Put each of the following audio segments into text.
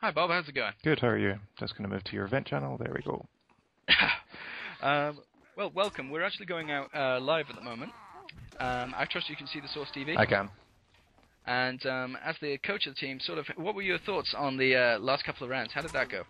Hi Bob, how's it going? Good, how are you? Just going to move to your event channel. There we go. Well, welcome. We're actually going out live at the moment. I trust you can see the Source TV. I can. And as the coach of the team, what were your thoughts on the last couple of rounds? How did that go?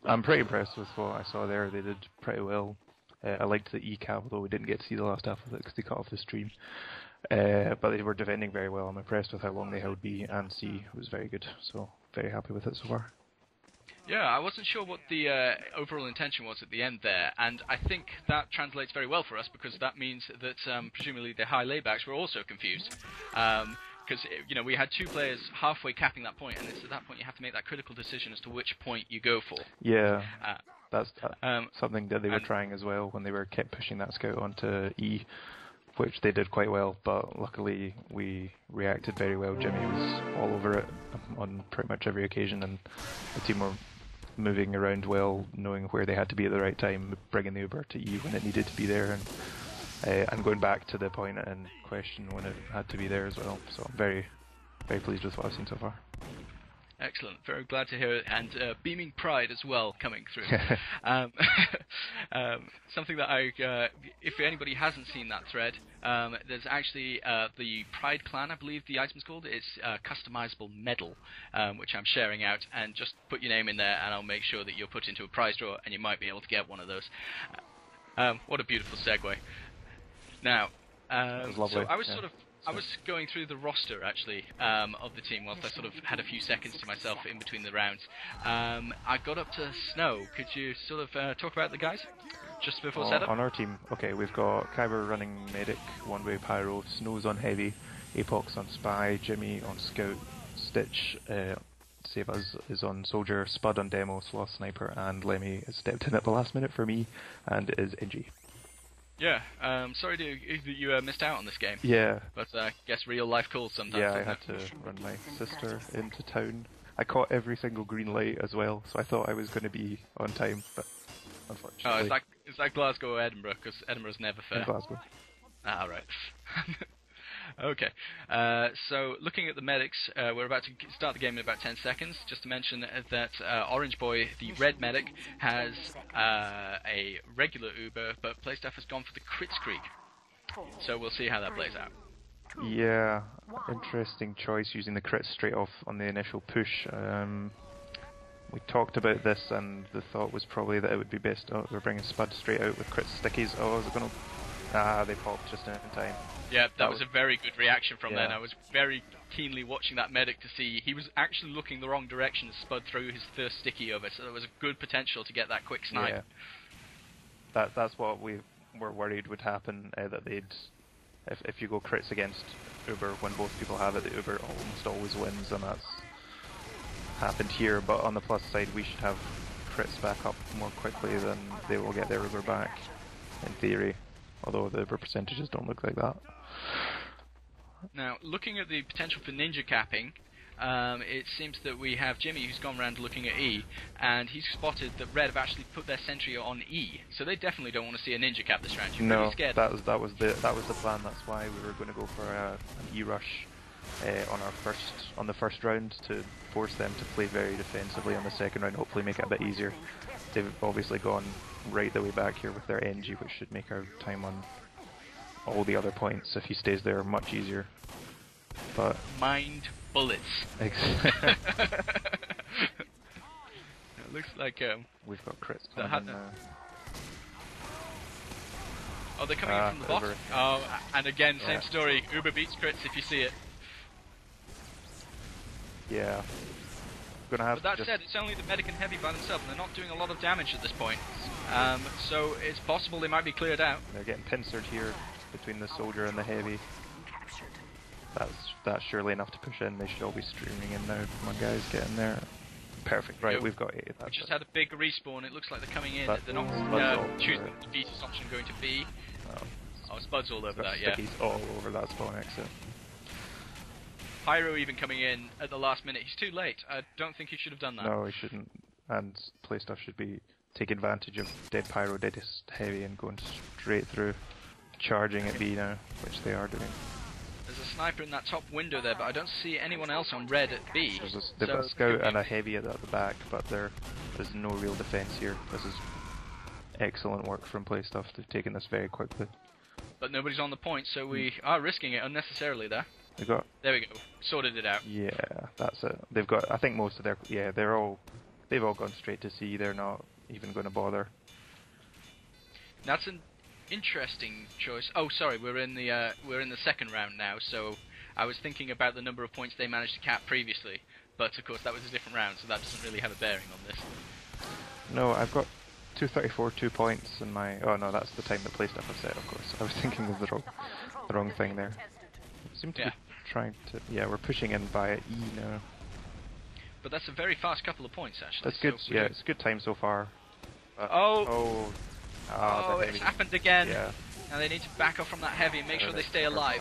I'm pretty impressed with what I saw there. They did pretty well. I liked the E-cap, although we didn't get to see the last half of it because they cut off the stream. But they were defending very well. I'm impressed with how long they held B and C. It was very good, so very happy with it so far. Yeah, I wasn't sure what the overall intention was at the end there, and I think that translates very well for us because that means that presumably the high laybacks were also confused. Because we had two players halfway capping that point, and it's at that point you have to make that critical decision as to which point you go for. Yeah, that's something that they were trying as well when they kept pushing that scout onto E, which they did quite well, but luckily we reacted very well. Jimmy was all over it on pretty much every occasion, and the team were moving around well, knowing where they had to be at the right time, bringing the Uber to E when it needed to be there, and going back to the point in question when it had to be there as well. So I'm very, very pleased with what I've seen so far. Excellent. Very glad to hear it, and beaming pride as well coming through. Something that if anybody hasn't seen that thread, there's actually the Pride Clan, I believe the item's called. It's a customizable medal, which I'm sharing out, and just put your name in there, and I'll make sure that you're put into a prize draw, and you might be able to get one of those. What a beautiful segue. Now, so I was going through the roster, actually, of the team whilst I sort of had a few seconds to myself in between the rounds. I got up to Snow. Could you sort of talk about the guys just before setup? On our team, okay, we've got Kyber running Medic, one-way Pyro, Snow's on Heavy, Apox on Spy, Jimmy on Scout, Stitch, Save Us is on Soldier, Spud on Demo, Sloth Sniper, and Lemmy has stepped in at the last minute for me, and is NG. Yeah, sorry that you missed out on this game. Yeah. But I guess real life calls sometimes. Yeah, I had to run my sister into town. I caught every single green light as well, so I thought I was going to be on time, but unfortunately... Oh, is that Glasgow or Edinburgh? Because Edinburgh's never fair. In Glasgow. Ah, right. Okay, so looking at the medics, we're about to start the game in about 10 seconds. Just to mention that Orange Boy, the red medic, has a regular Uber, but Playstuff has gone for the crit streak. So we'll see how that plays out. Yeah, interesting choice using the crit straight off on the initial push. We talked about this, and the thought was probably that it would be best. Oh, we're bringing Spud straight out with crit stickies. Oh, is it going to... Ah, they popped just in time. Yeah, that was a very good reaction from them. I was very keenly watching that medic to see he was actually looking the wrong direction as Spud threw his first sticky over, so there was a good potential to get that quick snipe. Yeah. That's what we were worried would happen, that they'd... If you go crits against Uber, when both people have it, the Uber almost always wins, and that's happened here. But on the plus side, we should have crits back up more quickly than they will get their Uber back, in theory. Although the Uber percentages don't look like that. Now, looking at the potential for ninja capping, it seems that we have Jimmy who's gone around looking at E, and he's spotted that Red have actually put their sentry on E, so they definitely don't want to see a ninja cap this round. You're pretty scared. that was the plan. That's why we were going to go for an E rush on the first round to force them to play very defensively on the second round. Hopefully, make it a bit easier. They've obviously gone right the way back here with their NG, which should make our time on all the other points, if he stays there, much easier. But mind bullets. It looks like we've got crits coming in now. Oh, they're coming in from the bottom. Oh, and again, same story. Uber beats crits if you see it. Yeah. Gonna have but that said, it's only the medic and heavy by themselves, and they're not doing a lot of damage at this point. So it's possible they might be cleared out. They're getting pincered here between the soldier and the heavy. That's surely enough to push in. They should all be streaming in now. Come on, guys, get in there. Perfect. Right, we've got 8. We just had a big respawn. It looks like they're coming in. They're not choosing the beast option going to B. Oh, Spud's all over that. Yeah. He's all over that spawn exit. Pyro even coming in at the last minute. He's too late. I don't think he should have done that. No, he shouldn't. And Playstuff should be take advantage of dead Pyro, dead heavy, and going straight through, charging at B now, which they are doing. There's a sniper in that top window there, but I don't see anyone else on red at B. They've got a scout and a heavy at the back, but there's no real defense here. This is excellent work from Playstuff. They've taken this very quickly. But nobody's on the point, so we are risking it unnecessarily there. There we go. Sorted it out. Yeah, that's it. They've got, I think most of their, they've all gone straight to C. They're not even going to bother. That's an interesting choice. Oh, sorry, we're in the second round now. So I was thinking about the number of points they managed to cap previously, but of course that was a different round, so that doesn't really have a bearing on this. No, I've got 234, 2 points in my. Oh no, that's the time that Playstuff have set. Of course, I was thinking of the wrong thing there. Seem to be trying to. Yeah, we're pushing in by E now. But that's a very fast couple of points, actually. That's good. So it's a good time so far. It's happened again. Yeah. Now they need to back off from that heavy and make sure they stay alive.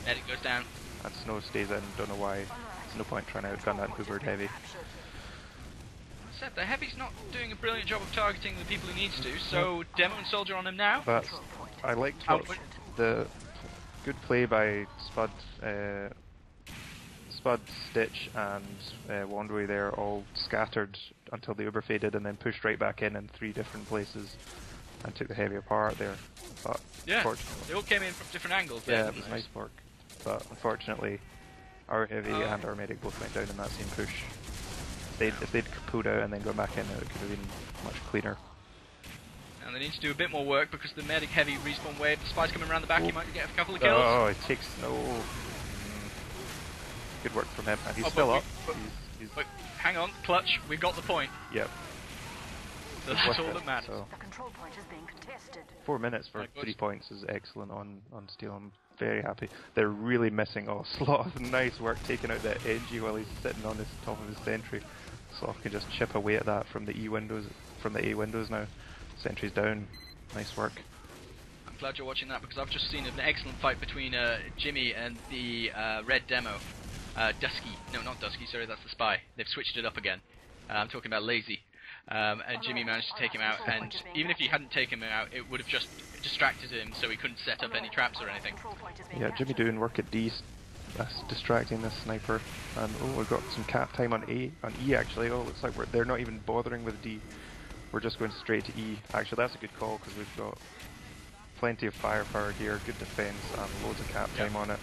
Medic goes down. And Snow stays in. Don't know why. There's no point trying to outgun that Hoovered heavy. The heavy's not doing a brilliant job of targeting the people he needs to, so Demo and Soldier on him now. But I liked the good play by Spud, Stitch, and Wandway there, all scattered until the Uber faded and then pushed right back in 3 different places and took the heavy apart there. But yeah, they all came in from different angles there. Yeah, it was nice work. But unfortunately, our heavy and our medic both went down in that same push. If they'd pulled out and then gone back in, it could have been much cleaner. And they need to do a bit more work because the medic heavy respawn wave, the spy's coming around the back, he might get a couple of kills. Oh, it takes good work from him, and he's still up. But hang on, clutch, we've got the point. Yep. So that's all that matters. So. The control point is being contested. 4 minutes for 3 points is excellent on Steel. I'm very happy. They're really missing Slot. Nice work taking out that NG while he's sitting on the top of his sentry. Slot can just chip away at that from the A windows now. Sentry's down. Nice work. I'm glad you're watching that because I've just seen an excellent fight between Jimmy and the red demo. Dusky. No, not Dusky, sorry, that's the spy. They've switched it up again. I'm talking about Lazy. And Jimmy managed to take him out, and even if he hadn't taken him out, it would have just distracted him so he couldn't set up any traps or anything. Yeah, Jimmy doing work at D, that's distracting this sniper. And we've got some cap time on E actually. Looks like they're not even bothering with D. We're just going straight to E. Actually, that's a good call because we've got plenty of firepower here, good defense, and loads of cap time on it.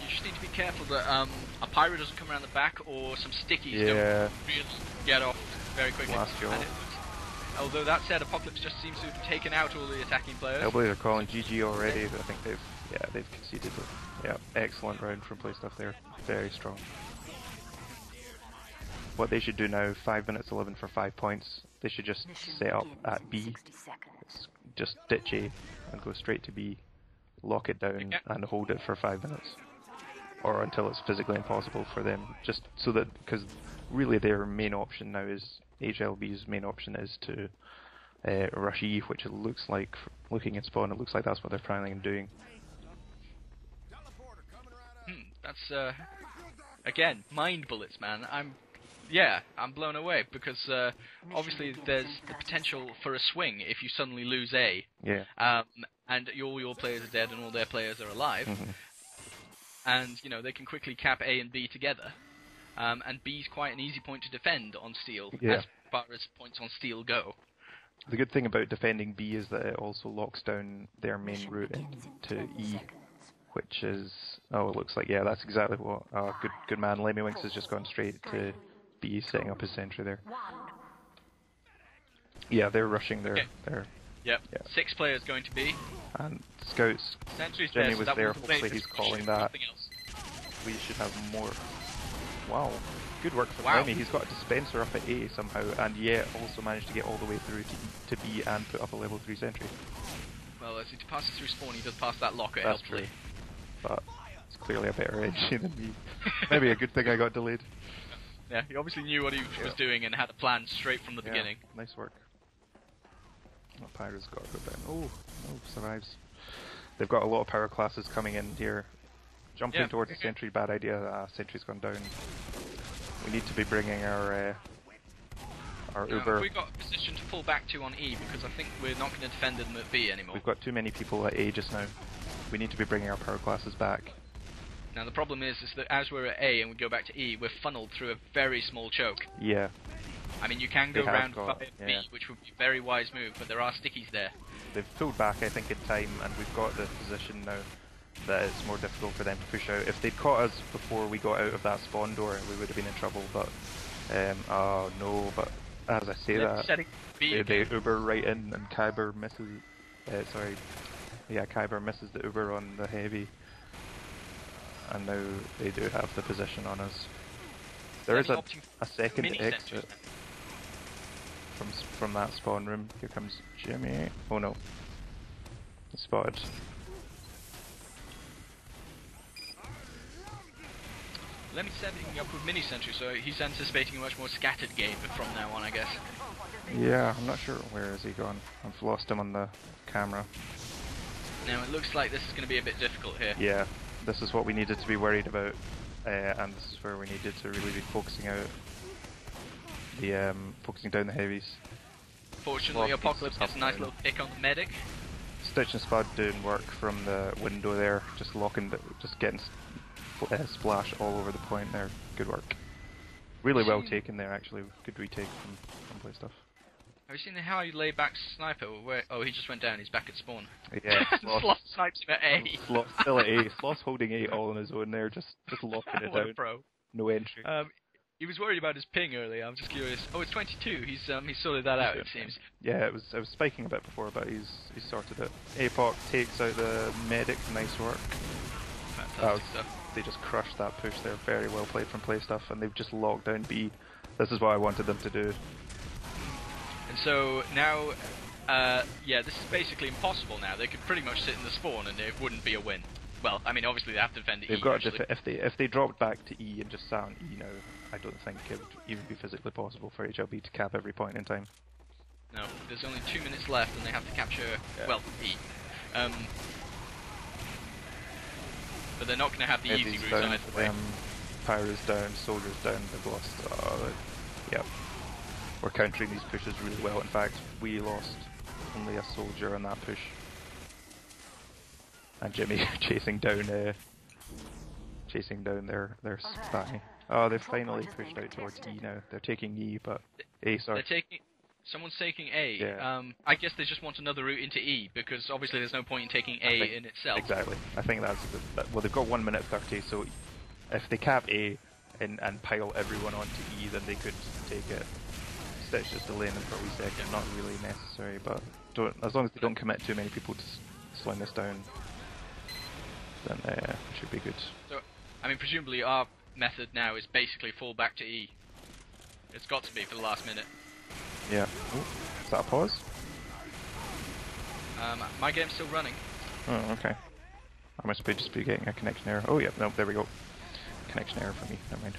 You just need to be careful that a pyro doesn't come around the back or some stickies don't really get off very quickly. Although that said, Apocalypse just seems to have taken out all the attacking players. I believe they're calling GG already. I think they've conceded it. Yeah, excellent round from Playstuff there. Very strong. What they should do now, 5 minutes 11 for 5 points. They should just set up at B. Just ditch A and go straight to B. Lock it down and hold it for 5 minutes. Or until it's physically impossible for them. Just so that, because really their main option now is, HLB's main option is to rush E, which it looks like, looking at spawn, it looks like that's what they're planning on doing. That's, again, mind bullets, man. I'm blown away, because obviously there's the potential for a swing if you suddenly lose A. Yeah. And all your players are dead and all their players are alive. Mm-hmm. And, they can quickly cap A and B together. And B's quite an easy point to defend on Steel, as far as points on Steel go. The good thing about defending B is that it also locks down their main route into E, which is, it looks like, that's exactly what, good man, Lemmy Winks has just gone straight to B, setting up his sentry there. Yeah, they're rushing their... Yep, 6 players going to B. And Scouts, Sentry's Jimmy there, was there, hopefully he's calling that. We should have more. Wow, good work from Lemmy. He's got a dispenser up at A somehow, and yet also managed to get all the way through to B and put up a level 3 sentry. Well, as he passes through spawn, he does pass that locker That's helpfully. True. But it's clearly a better edge than me. Maybe a good thing I got delayed. Yeah, he obviously knew what he was doing and had a plan straight from the beginning. Nice work. Pyro's got to go down. Oh, survives. They've got a lot of power classes coming in here. Jumping towards the sentry, bad idea. Sentry's gone down. We need to be bringing our Uber. We've got a position to pull back to on E because I think we're not going to defend them at B anymore. We've got too many people at A just now. We need to be bringing our power classes back. Now the problem is that as we're at A and we go back to E, we're funneled through a very small choke. Yeah. I mean, you can go round via B, which would be a very wise move, but there are stickies there. They've pulled back, I think, in time, and we've got the position now that it's more difficult for them to push out. If they'd caught us before we got out of that spawn door, we would have been in trouble, but... oh no, but as I say that, they Uber right in, and Kyber misses... Kyber misses the Uber on the heavy. And now they do have the position on us. There is a second exit from that spawn room. Here comes Jimmy. Oh no. He's spotted. Lemmy's setting up with mini sentry, so he's anticipating a much more scattered game from now on, I guess. Yeah, I'm not sure where is he gone. I've lost him on the camera. Now it looks like this is going to be a bit difficult here. Yeah, this is what we needed to be worried about, and this is where we needed to really be focusing out the focusing down the heavies. Fortunately, Apocalypse gets a nice little pick on the medic. Stitch and Spud doing work from the window there, just just getting splash all over the point there. Good work. Really well taken there, actually. Good retake from Playstuff. Have you seen the how you lay back sniper? Oh, he just went down. He's back at spawn. Yeah, Sloth snipes him at A. Sloth still at A. Sloth's holding A all on his own there, just locking it what down. A pro. No entry. He was worried about his ping earlier. I'm just curious. Oh, it's 22. He's sorted that out. It seems. Yeah, it was spiking a bit before, but he's sorted it. APOC takes out the medic. Nice work. Fantastic stuff. They just crushed that push there. Very well played from Playstuff, and they've just locked down B. This is what I wanted them to do. And so now, this is basically impossible now. They could pretty much sit in the spawn and it wouldn't be a win. Well, I mean, obviously they have to defend E. They've got if they dropped back to E and just sat on E now, I don't think it would even be physically possible for HLB to cap every point in time. No, there's only 2 minutes left and they have to capture, E. But they're not going to have the easy route either way. Pyro's down, Soldier's down, they've lost... yep. We're countering these pushes really well. In fact, we lost only a soldier on that push. And Jimmy chasing down their spy. Oh, they've finally pushed out towards E now. They're taking E, but A, sorry. Someone's taking A. Yeah. I guess they just want another route into E, because obviously there's no point in taking A in itself. Exactly. I think well, they've got 1 minute 30, so if they cap A and pile everyone onto E, then they could take it. Stitch just delaying them for a wee second, not really necessary, but as long as they don't commit too many people to slowing this down, then it should be good. So, I mean, presumably our method now is basically fall back to E. It's got to be for the last minute. Yeah. Ooh, is that a pause? My game's still running. Oh, okay. I must just be getting a connection error. Oh yeah, no, there we go. Connection error for me, never mind.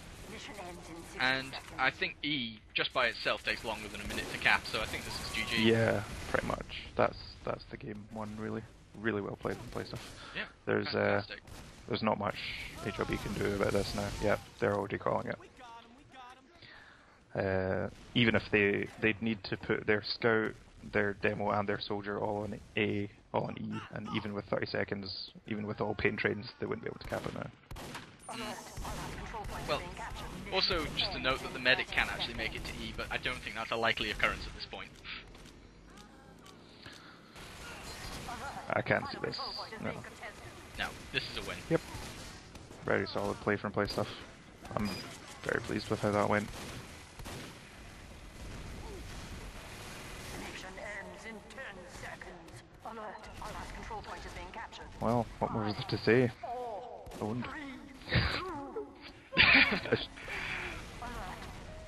And I think E, just by itself, takes longer than a minute to cap, so I think this is GG. Yeah, pretty much. That's the game won, really. Really well played and Playstuff. Yeah, there's not much HLB can do about this now. Yep, they're already calling it. Even if they'd need to put their scout, their demo and their soldier all on A, all on E, and even with 30 seconds, even with all pain trains, they wouldn't be able to cap it now. Well, also just to note that the medic can actually make it to E, but I don't think that's a likely occurrence at this point. I can't see this. No. No, this is a win. Yep. Very solid play from Playstuff. I'm very pleased with how that went. Well, what more is there to say? Owned.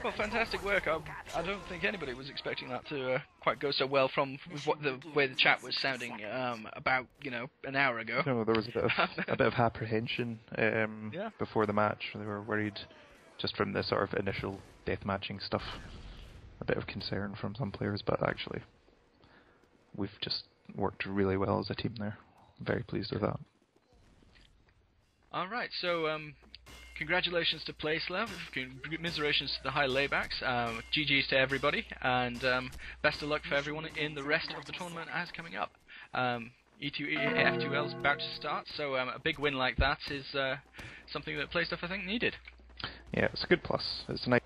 Well, fantastic work. I don't think anybody was expecting that to quite go so well from the way the chat was sounding about, an hour ago. No, there was a bit of apprehension before the match. They were worried just from the sort of initial deathmatching stuff. A bit of concern from some players, but actually we've just worked really well as a team there. Very pleased with that. Alright, so congratulations to Playstuff, commiserations to the high laybacks, GG's to everybody, and best of luck for everyone in the rest of the tournament as coming up. F2L is about to start, so a big win like that is something that Playstuff, I think, needed. Yeah, it's a good plus. It's nice.